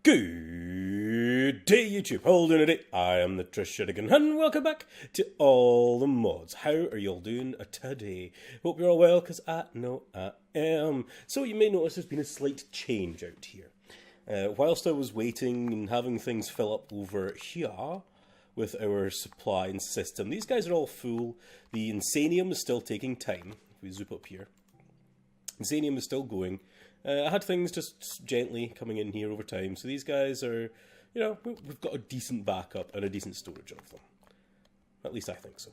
Good day, YouTube. How are you doing today? I am the Trish Sherigan, and welcome back to All the Mods. How are you all doing today? Hope you're all well, because I know I am. So you may notice there's been a slight change out here. Whilst I was waiting and having things fill up over here with our supply and system, these guys are all full. The Insanium is still taking time. If we zoom up here, Insanium is still going. I had things just gently coming in here over time, so these guys are, you know, we've got a decent backup and a decent storage of them. At least I think so.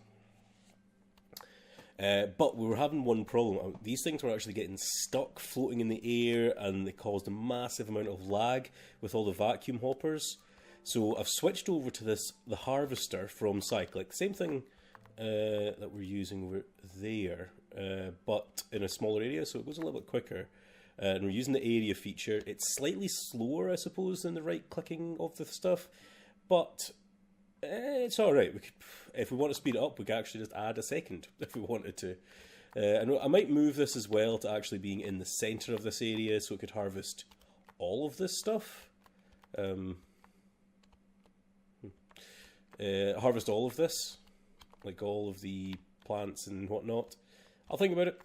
But we were having one problem. These things were actually getting stuck floating in the air, and they caused a massive amount of lag with all the vacuum hoppers. So I've switched over to the harvester from Cyclic. Same thing that we're using over there, but in a smaller area, so it goes a little bit quicker. And we're using the area feature. It's slightly slower, I suppose, than the right-clicking of the stuff, but it's alright. If we want to speed it up, we can actually just add a second if we wanted to. And I might move this as well to actually being in the centre of this area, so it could harvest all of this stuff. Harvest all of this, like all of the plants and whatnot. I'll think about it.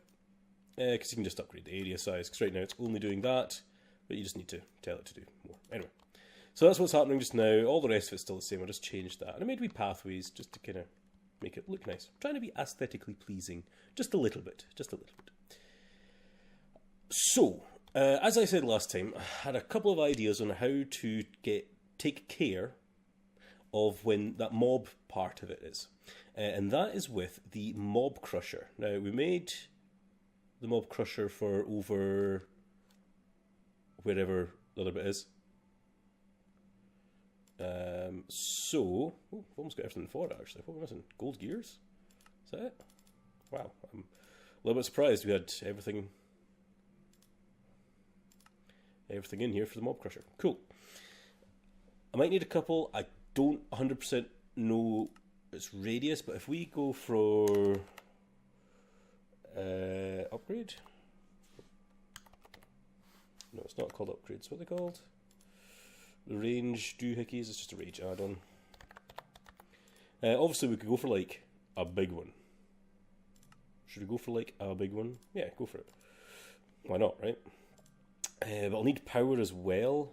Because you can just upgrade the area size, because right now it's only doing that, but you just need to tell it to do more. Anyway, so that's what's happening just now. All the rest of it's still the same. I just changed that. And I made wee pathways just to kind of make it look nice. I'm trying to be aesthetically pleasing, just a little bit. Just a little bit. So, as I said last time, I had a couple of ideas on how to take care of when that mob part of it is. And that is with the Mob Crusher. Now, we made the Mob Crusher for over wherever the other bit is. So, I've almost got everything for it actually. What are we missing? Gold gears? Is that it? Wow, I'm a little bit surprised we had everything in here for the Mob Crusher. Cool. I might need a couple. I don't 100% know its radius, but if we go for upgrade? No, it's not called upgrades. What are they called? The range doohickeys. It's just a range add-on. Obviously, we could go for like a big one. Should we go for like a big one? Yeah, go for it. Why not, right? But I'll need power as well.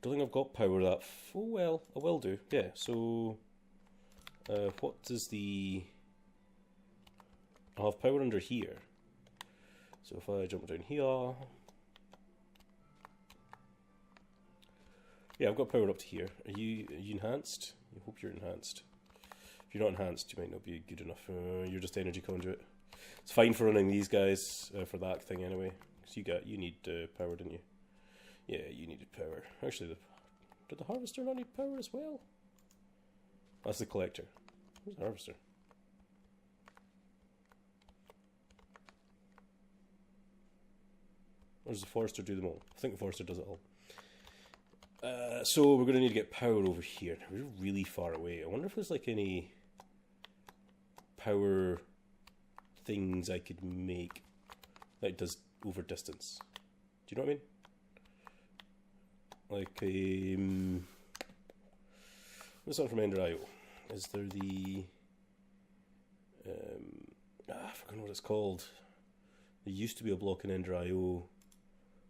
Don't think I've got power that. Oh well, I will do. Yeah. So, what does the? I'll have power under here. So if I jump down here, yeah, I've got power up to here. Are you enhanced? I hope you're enhanced. If you're not enhanced, you might not be good enough. You're just energy conduit. It's fine for running these guys for that thing anyway. Because you need power, didn't you? Yeah, you needed power. Actually, did the harvester not need power as well? That's the collector. Where's the harvester? Or does the forester do them all? I think the forester does it all. So we're going to need to get power over here. We're really far away. I wonder if there's like any power things I could make that does over distance. Do you know what I mean? Like this one from Ender.io. Is there the I forgot what it's called. There used to be a block in Ender.io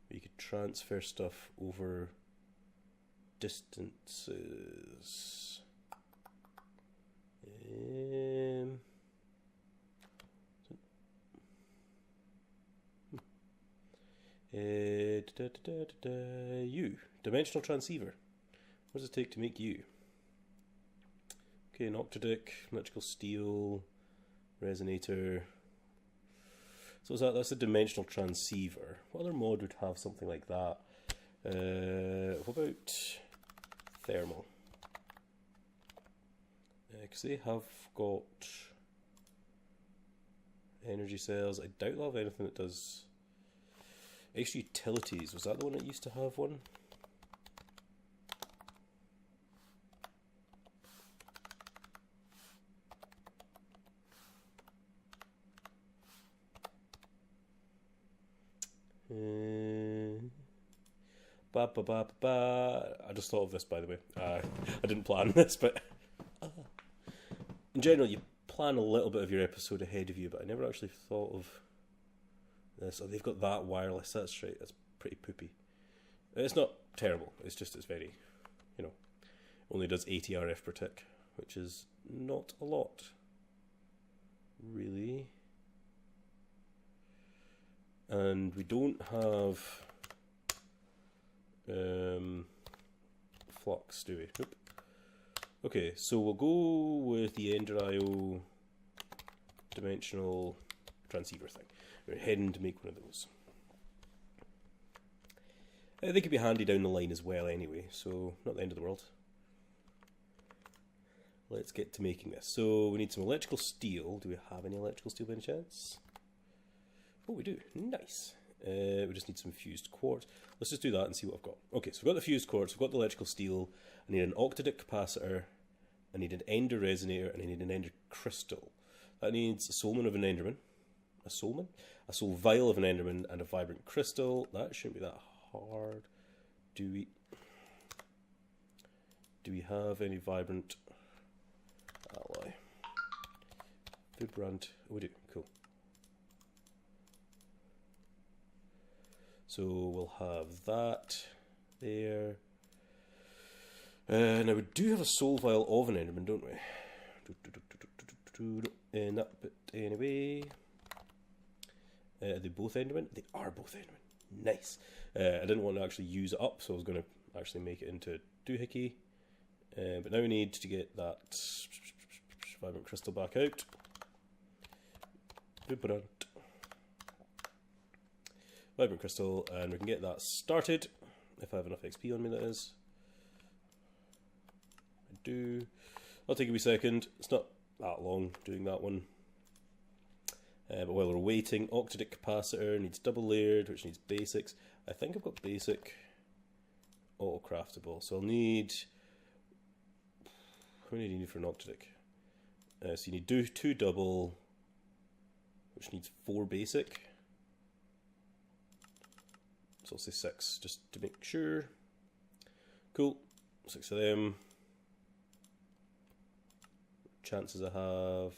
where you could transfer stuff over distances. U. Dimensional transceiver. What does it take to make U? Okay, an octadic, electrical steel, resonator. So is that's a dimensional transceiver. What other mod would have something like that? What about thermal? Because they have got energy cells. I doubt they'll have anything that does extra utilities. Was that the one that used to have one? Ba, ba, ba, ba, ba. I just thought of this, by the way. I didn't plan this, but in general, you plan a little bit of your episode ahead of you, but I never actually thought of this. Oh, they've got that wireless. That's right. That's pretty poopy. It's not terrible. It's just it's very, only does 80 RF per tick, which is not a lot, really. And we don't have flux, do we? Nope. Okay, so we'll go with the Ender IO dimensional transceiver thing. We're heading to make one of those. They could be handy down the line as well anyway, so not the end of the world. Let's get to making this. So we need some electrical steel. Do we have any electrical steel by any chance? Oh, we do. Nice. We just need some fused quartz. Let's just do that and see what I've got. Okay, so we've got the fused quartz, we've got the electrical steel. I need an octadic capacitor. I need an ender resonator, and I need an ender crystal. That needs a soulman of an enderman. A soulman? A soul vial of an enderman and a vibrant crystal. That shouldn't be that hard. Do we have any vibrant alloy? Vibrant. Oh, we do. Cool. So we'll have that there. Now we do have a soul vial of an enderman, don't we? In that bit anyway. Are they both endermen? They are both endermen. Nice. I didn't want to actually use it up, so I was going to actually make it into doohickey. But now we need to get that vibrant crystal back out. Vibrant crystal, and we can get that started. If I have enough XP on me, that is. I do. I'll take a wee second. It's not that long doing that one. But while we're waiting, octadic capacitor needs double layered, which needs basics. I think I've got basic auto craftable, so I'll need. How many do you need for an octadic? So you need two double, which needs 4 basic. So I'll say 6, just to make sure. Cool, 6 of them. Chances I have.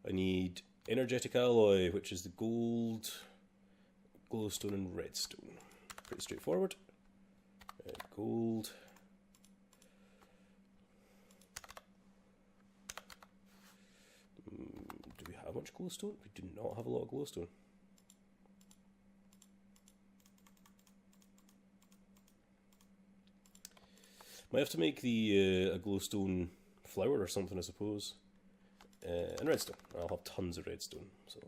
I need energetic alloy, which is the gold, glowstone, and redstone. Pretty straightforward. Gold. Do we have much glowstone? We do not have a lot of glowstone. Might have to make the a glowstone flower or something, I suppose. And redstone. I'll have tons of redstone. So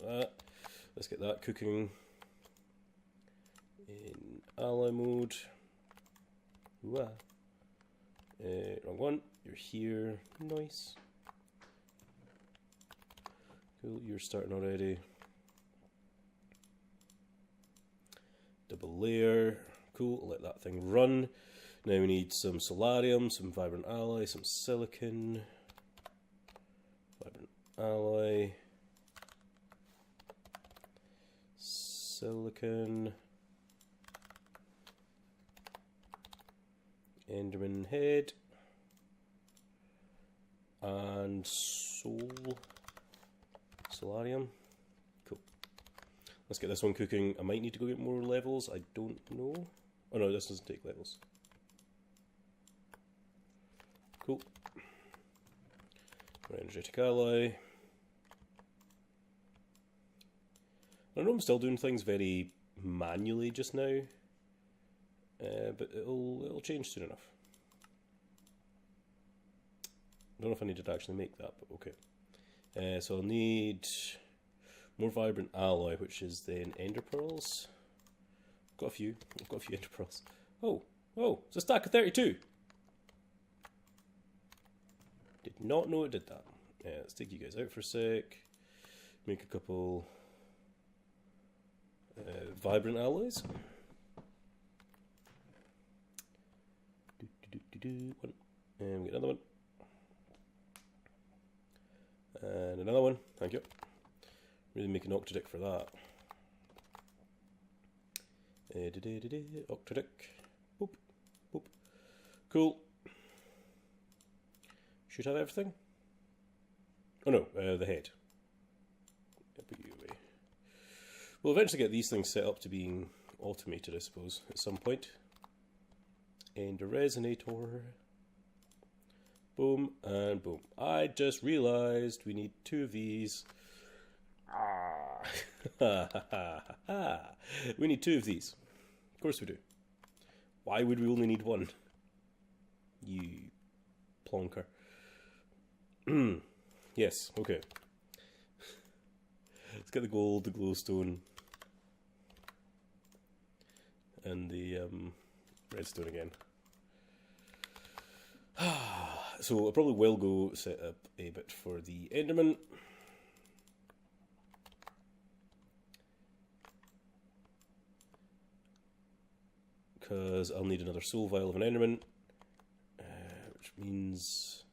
that. Let's get that cooking in alloy mode. Wrong one. You're here. Nice. Cool. You're starting already. Double layer. Cool. I'll let that thing run. Now we need some solarium, some vibrant alloy, some silicon, vibrant alloy, silicon, enderman head, and solarium. Cool. Let's get this one cooking. I might need to go get more levels. I don't know. Oh no, this doesn't take levels. Cool. Energetic alloy. I know I'm still doing things very manually just now, but it'll change soon enough. I don't know if I needed to actually make that, but okay. So I'll need more vibrant alloy, which is then ender pearls. I've got a few ender pearls. Oh, it's a stack of 32. Did not know it did that. Let's take you guys out for a sec. Make a couple vibrant alloys. One. And we get another one. And another one. Thank you. Really make an octadic for that. Octadic. Cool. Should have everything. Oh no, the head. I'll put you away. We'll eventually get these things set up to being automated, I suppose, at some point. And a resonator. Boom and boom. I just realised we need 2 of these. We need 2 of these. Of course we do. Why would we only need 1? You plonker. Yes, okay. Let's get the gold, the glowstone, and the redstone again. So I probably will go set up a bit for the Enderman. Because I'll need another soul vial of an Enderman. Which means...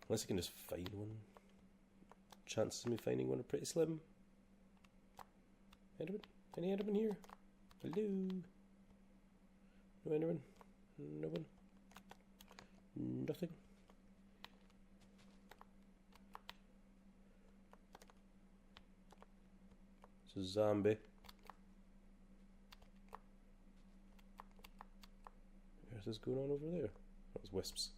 unless I can just find one. Chances of me finding one are pretty slim. Enderman? Any Enderman here? Hello? No Enderman? No one? Nothing? It's a zombie. What is going on over there? That was wisps.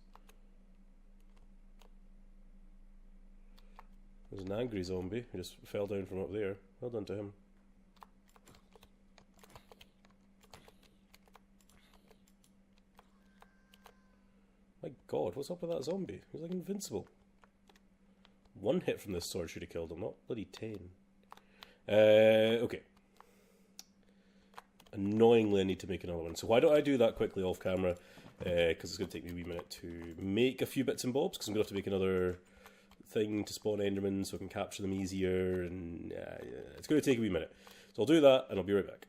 There's an angry zombie who just fell down from up there. Well done to him. My god, what's up with that zombie? He's like invincible. 1 hit from this sword should have killed him, not bloody 10. Okay. Annoyingly, I need to make another one. So why don't I do that quickly off camera? Because it's going to take me a wee minute to make a few bits and bobs, because I'm going to have to make another thing to spawn Endermen so I can capture them easier, and it's going to take a wee minute. So I'll do that, and I'll be right back.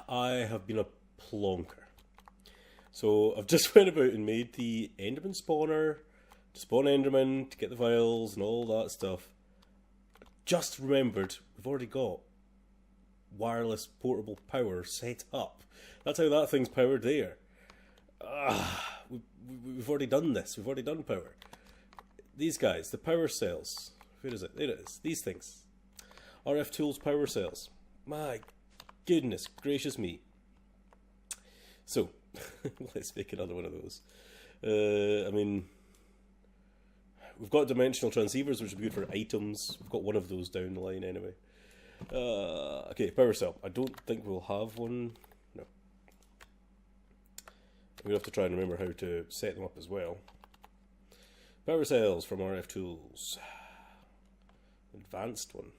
I have been a plonker. So I've just went about and made the Enderman spawner, to spawn Enderman, to get the vials and all that stuff. Just remembered, we've already got wireless portable power set up. That's how that thing's powered there. We've already done this. We've already done power. These guys, the power cells. Where is it? There it is. These things. RF Tools power cells. My goodness gracious me. So, let's make another one of those. I mean, we've got dimensional transceivers, which would be good for items. We've got one of those down the line anyway. Okay, power cell. I don't think we'll have one. No. We'll have to try and remember how to set them up as well. Power cells from RF Tools. Advanced one.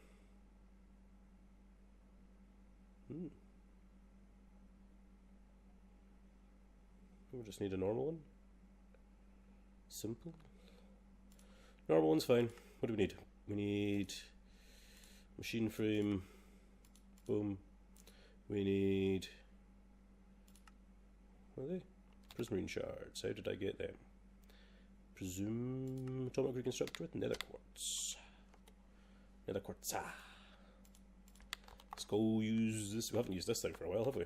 We just need a normal one. Simple. Normal one's fine. What do we need? We need machine frame. Boom. We need... what are they? Prismarine shards. How did I get them? Presume atomic reconstructor with nether quartz. Nether quartz. Let's go use this. We haven't used this thing for a while, have we?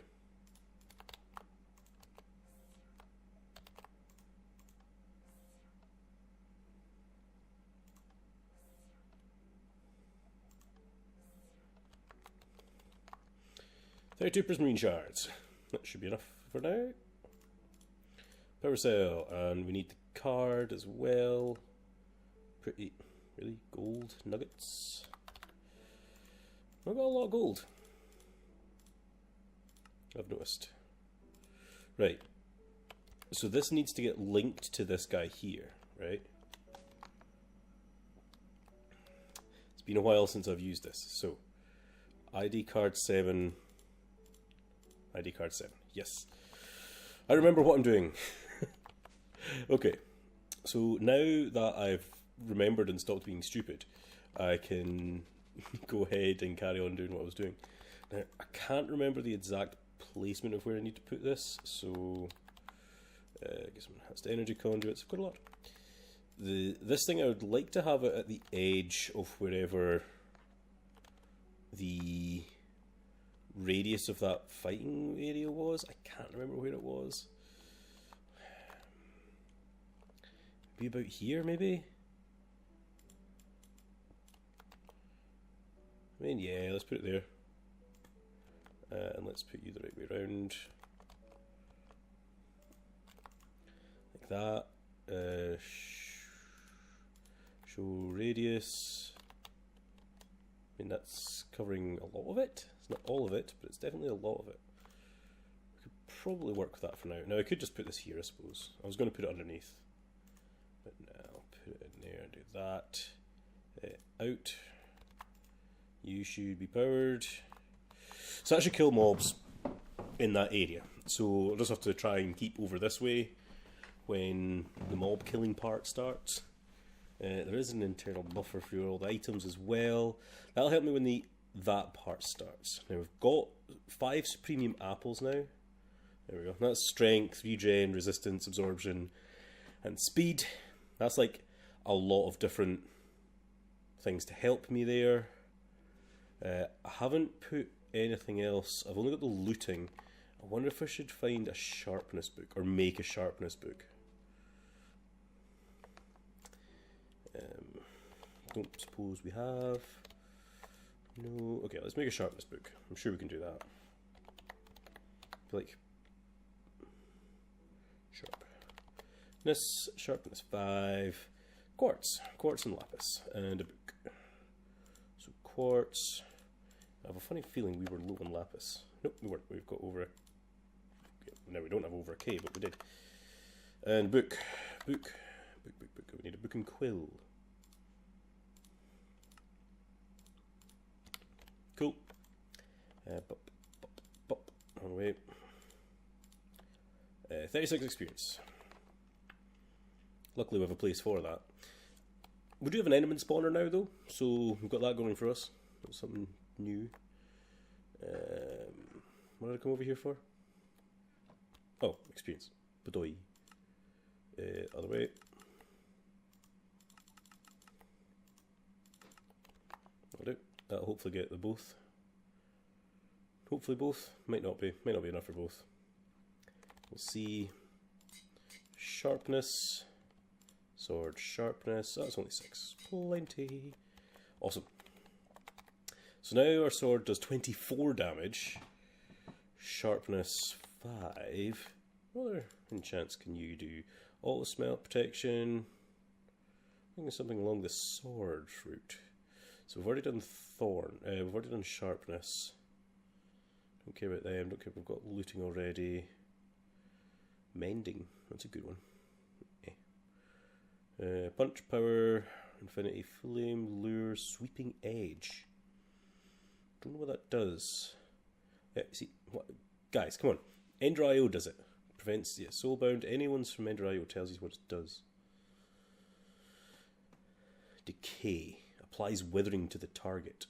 Two prismarine shards. That should be enough for now. Power cell, and we need the card as well. Pretty, really, gold nuggets. I've got a lot of gold. I've noticed. Right. So this needs to get linked to this guy here, right? It's been a while since I've used this. So, ID card 7. ID card 7. Yes. I remember what I'm doing. Okay. So now that I've remembered and stopped being stupid, I can go ahead and carry on doing what I was doing. Now, I can't remember the exact placement of where I need to put this, so I guess that's the energy conduits. I've got a lot. This thing, I would like to have it at the edge of wherever the radius of that fighting area was. I can't remember where it was. Be about here, maybe? I mean, yeah, let's put it there. And let's put you the right way around. Like that. Show radius. I mean, that's covering a lot of it. It's not all of it, but it's definitely a lot of it. We could probably work with that for now. Now, I could just put this here, I suppose. I was going to put it underneath. But now, I'll put it in there and do that. Out. You should be powered. So that should kill mobs in that area. So I'll just have to try and keep over this way when the mob killing part starts. There is an internal buffer for all the items as well. That'll help me when that part starts. Now we've got 5 premium apples now. There we go. That's strength, regen, resistance, absorption, and speed. That's like a lot of different things to help me there. I haven't put anything else. I've only got the looting. I wonder if I should find a sharpness book or make a sharpness book. Don't suppose we have. No. Okay, let's make a sharpness book. I'm sure we can do that. Like sharpness 5, quartz and lapis, and a book. So quartz. I have a funny feeling we were low on lapis. Nope, we weren't. We've got over. Now we don't have over a K, but we did. And book. We need a book and quill. Cool. On the way. 36 experience. Luckily we have a place for that. We do have an enderman spawner now though, so we've got that going for us. That's something new. What did I come over here for? Oh, experience. Badoi. Other way. That'll do. That'll hopefully get the both. Hopefully both. Might not be enough for both. We'll see. Sharpness. Sword sharpness. That's only 6. Plenty. Awesome. So now our sword does 24 damage. Sharpness 5. What other enchants can you do? Auto smelt protection. I think it's something along the sword route. So we've already done thorn. We've already done sharpness. Don't care about them. Don't care if we've got looting already. Mending. That's a good one. Punch power. Infinity flame. Lure. Sweeping edge. Don't know what that does. Yeah, see, what, guys, come on. Ender IO does it. Prevents the soulbound. Anyone's from Ender IO tells you what it does. Decay. Applies withering to the target.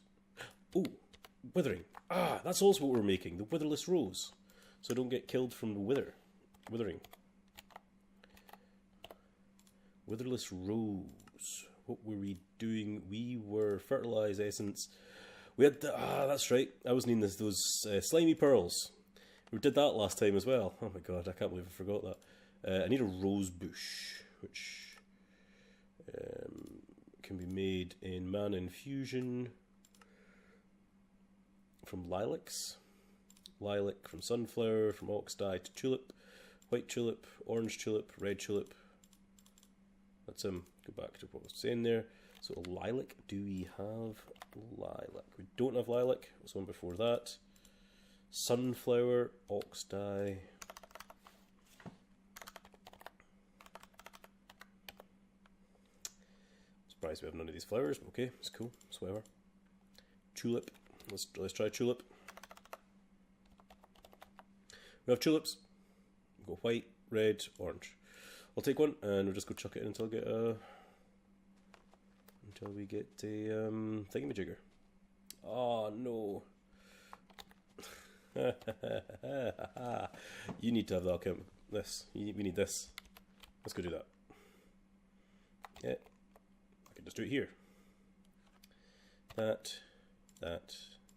Oh, withering. Ah, that's also what we're making. The witherless rose. So I don't get killed from the withering. Witherless rose. What were we doing? We were fertilize essence. We had that's right. I was needing those slimy pearls. We did that last time as well. Oh my god, I can't believe I forgot that. I need a rose bush, which can be made in mana infusion from lilacs. Lilac from sunflower, from oxdye to tulip, white tulip, orange tulip, red tulip. Let's go back to what I was saying there. So lilac, do we have lilac? We don't have lilac. What's one before that? Sunflower, oxdye. Surprised we have none of these flowers, but okay, it's cool. It's whatever. Tulip. Let's try tulip. We have tulips. We've got white, red, orange. I'll take one and we'll just go chuck it in until we get a thingamajigger. Oh no. You need to have that account. We need this. Let's go do that. Yeah. I can just do it here.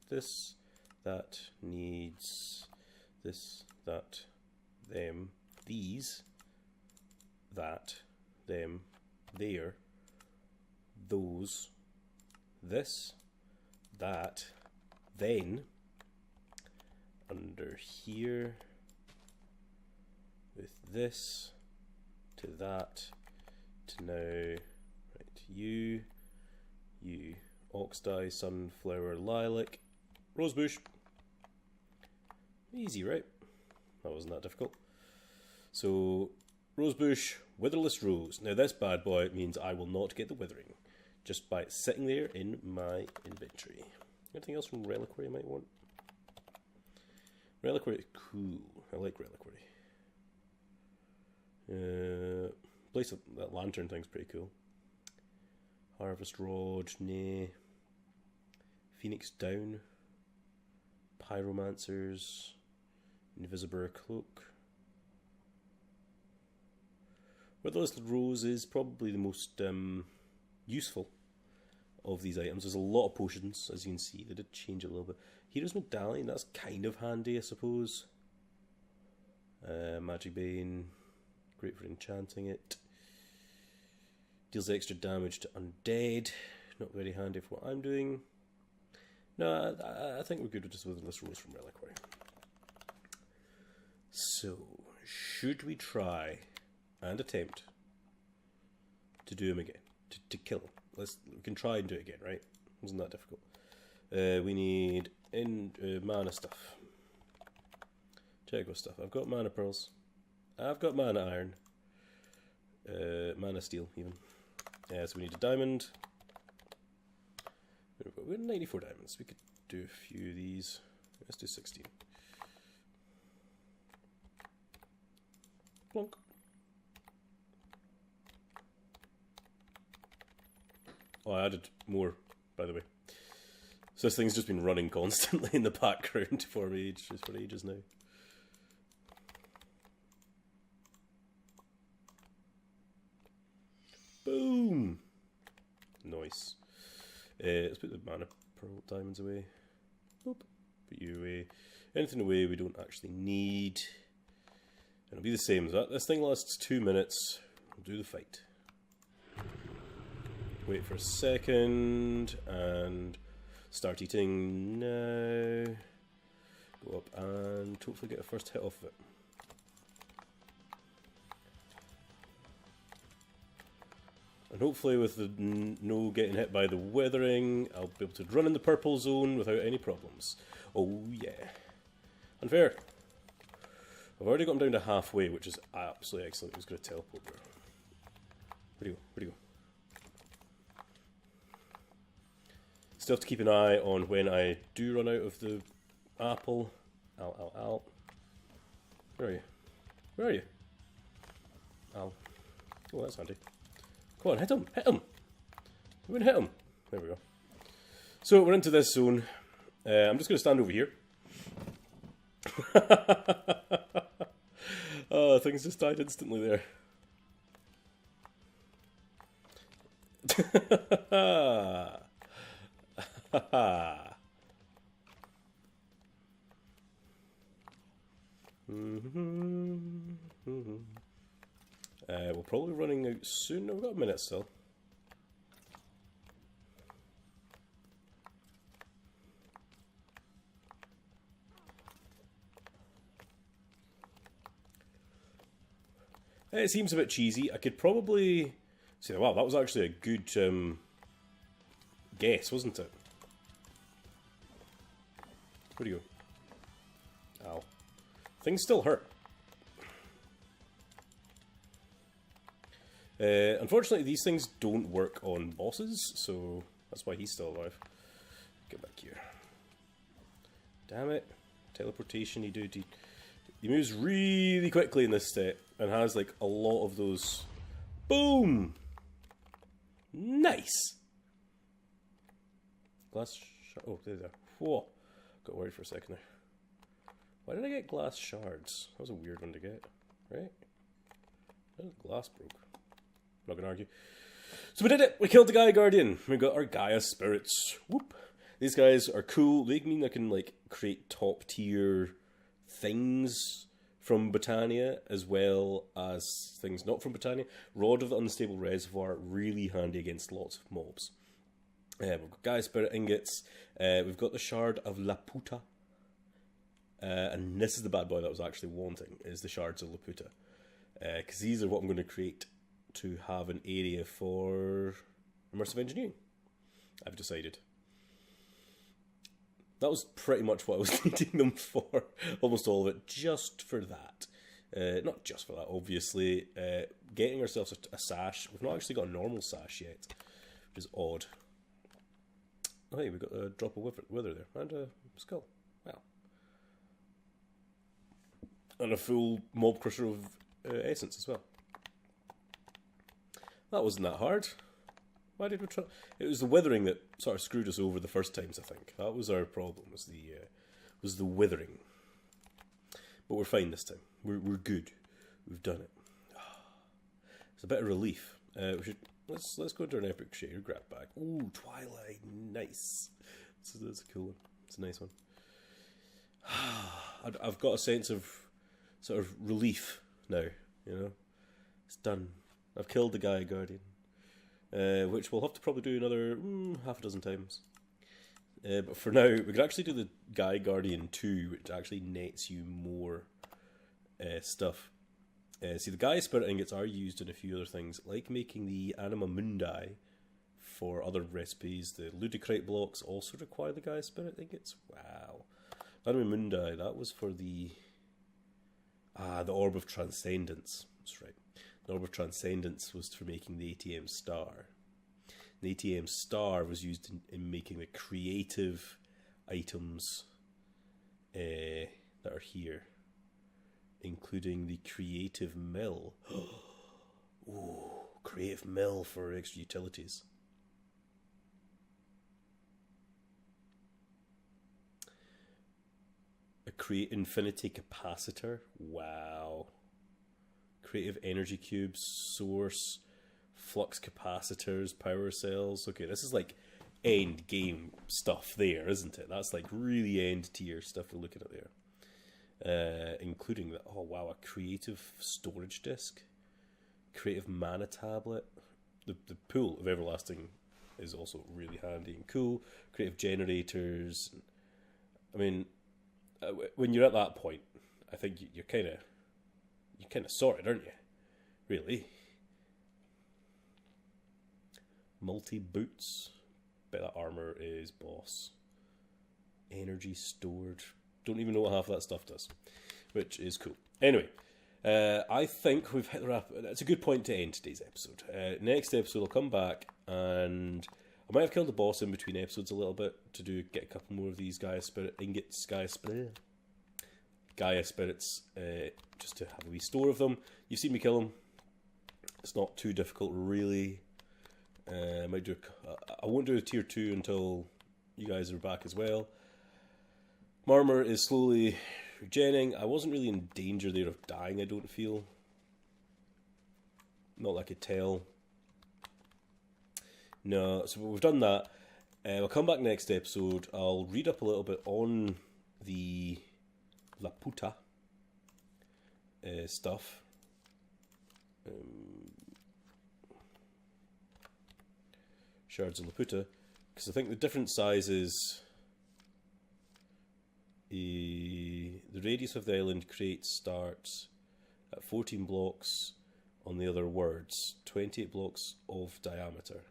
This, that needs this, that, them, these, that, them, there, those, this, that, then, under here, with this, to that, to now, right, you, oxdye, sunflower, lilac, rosebush. Easy, right? That wasn't that difficult. So, rosebush, witherless rose. Now this bad boy means I will not get the withering, just by it sitting there in my inventory. Anything else from Reliquary I might want? Reliquary is cool. I like Reliquary. Place of that lantern thing's pretty cool. Harvest Rod, nah. Phoenix Down. Pyromancers. Invisible Cloak. Witherless Rose is probably the most useful of these items. There's a lot of potions, as you can see. They did change it a little bit. Hero's Medallion, that's kind of handy, I suppose. Magic Bane, great for enchanting it. Deals extra damage to undead, not very handy for what I'm doing. No, I think we're good with just Witherless Rose from Reliquary. So, should we try and attempt to do him again? To kill him? We can try and do it again, right? Wasn't that difficult. We need mana stuff. Check what stuff. I've got mana pearls. I've got mana iron. Mana steel, even. So we need a diamond. We have 94 diamonds. We could do a few of these. Let's do 16. Plonk. Oh, I added more, by the way. So this thing's just been running constantly in the background for ages now. Boom! Nice. Let's put the mana pearl diamonds away. Boop. Put you away. Anything away we don't actually need. And it'll be the same as that. This thing lasts 2 minutes. We'll do the fight. Wait for a second and start eating now. Go up and hopefully get a first hit off of it. And hopefully with the no getting hit by the withering, I'll be able to run in the purple zone without any problems. Oh yeah. Unfair. I've already got him down to halfway, which is absolutely excellent. He was going to teleport there. Where'd he go? Where'd he go? Still have to keep an eye on when I do run out of the apple. Ow. Where are you? Where are you? Ow. Oh, that's handy. Come on, hit him! Hit him! I'm going to hit him! There we go. So, we're into this zone. I'm just going to stand over here. Oh, things just died instantly there. We're probably running out soon. No, we've got a minute still. It seems a bit cheesy. I could probably say, wow, that was actually a good guess, wasn't it? Where'd you go? Ow. Things still hurt. Unfortunately, these things don't work on bosses, so that's why he's still alive. Get back here. Damn it. Teleportation, he moves really quickly in this step, and has like a lot of those. Boom! Nice! Glass oh, there. Whoa. Got worried for a second there. Why did I get glass shards? That was a weird one to get, right? Glass broke. Not gonna argue. So we did it! We killed the Gaia Guardian! We got our Gaia spirits. Whoop! These guys are cool. They mean I can like create top tier things from Botania as well as things not from Botania. Rod of the Unstable Reservoir, really handy against lots of mobs. We've got Gaia Spirit Ingots. We've got the Shard of Laputa. And this is the bad boy that I was actually wanting, is the Shards of Laputa. Because these are what I'm going to create to have an area for Immersive Engineering, I've decided. That was pretty much what I was needing them for. Almost all of it, just for that. Not just for that, obviously. Getting ourselves a sash. We've not actually got a normal sash yet, which is odd. Oh, hey, we've got a drop of wither there, and a skull. Wow. And a full mob crusher of essence as well. That wasn't that hard. Why did we try? It was the withering that sort of screwed us over the first times, I think. That was our problem, was the withering. But we're fine this time. We're good. We've done it. It's a bit of relief. Let's go into an epic shader grab bag. Ooh, Twilight, nice. That's a cool one. It's a nice one. I've got a sense of sort of relief now. You know, it's done. I've killed the Gaia Guardian. Which we'll have to probably do another half a dozen times. But for now, we could actually do the Gaia Guardian 2, which actually nets you more stuff. See, the Gaia Spirit Ingots are used in a few other things, like making the Anima Mundi for other recipes. The Ludicrate blocks also require the Gaia Spirit Ingots. Wow. Anima Mundi, that was for the Orb of Transcendence. That's right. The Orb of Transcendence was for making the ATM Star. The ATM Star was used in making the creative items that are here, including the Creative Mill. Ooh, Creative Mill for extra utilities. A Create Infinity Capacitor. Wow. Creative Energy Cubes, Source, Flux Capacitors, Power Cells. Okay, this is like end game stuff there, isn't it? That's like really end tier stuff we're looking at there. Including that, oh wow, a Creative Storage Disk, Creative Mana Tablet. The Pool of Everlasting is also really handy and cool. Creative Generators. I mean, when you're at that point, I think you're kind of sorted, aren't you? Really. Multi-boots. Bet that armor is boss. Energy stored. Don't even know what half of that stuff does. Which is cool. Anyway, I think we've hit the wrap. That's a good point to end today's episode. Next episode I'll come back and I might have killed the boss in between episodes a little bit to get a couple more of these Gaia Spirit Ingots, Gaia Spirits, just to have a wee store of them. You've seen me kill them. It's not too difficult, really. I won't do a tier 2 until you guys are back as well. Marmor is slowly regenning. I wasn't really in danger there of dying, I don't feel. Not like I could tell. No, so we've done that. I'll come back next episode. I'll read up a little bit on the Laputa stuff. Shards of Laputa, because I think the different sizes, the radius of the island creates starts at 14 blocks on the other words, 28 blocks of diameter.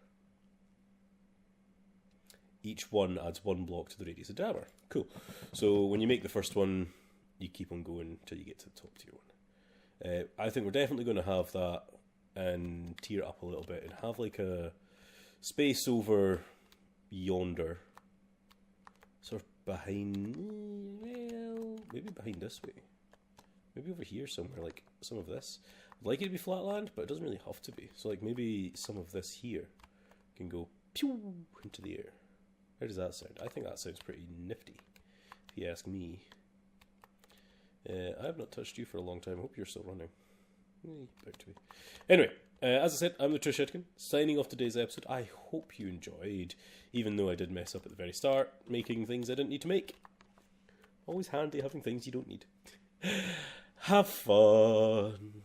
Each one adds 1 block to the radius of diameter. Cool. So when you make the first one, you keep on going until you get to the top tier one. I think we're definitely going to have that and tier up a little bit and have like a space over yonder, sort of behind, well, maybe behind this way, maybe over here somewhere, like some of this. I'd like it to be flat land, but it doesn't really have to be. So like maybe some of this here can go pew into the air. How does that sound? I think that sounds pretty nifty, if you ask me. I have not touched you for a long time. I hope you're still running. About to be. Anyway, As I said, I'm the Trish Shitkin, signing off today's episode. I hope you enjoyed, even though I did mess up at the very start, making things I didn't need to make. Always handy having things you don't need. Have fun.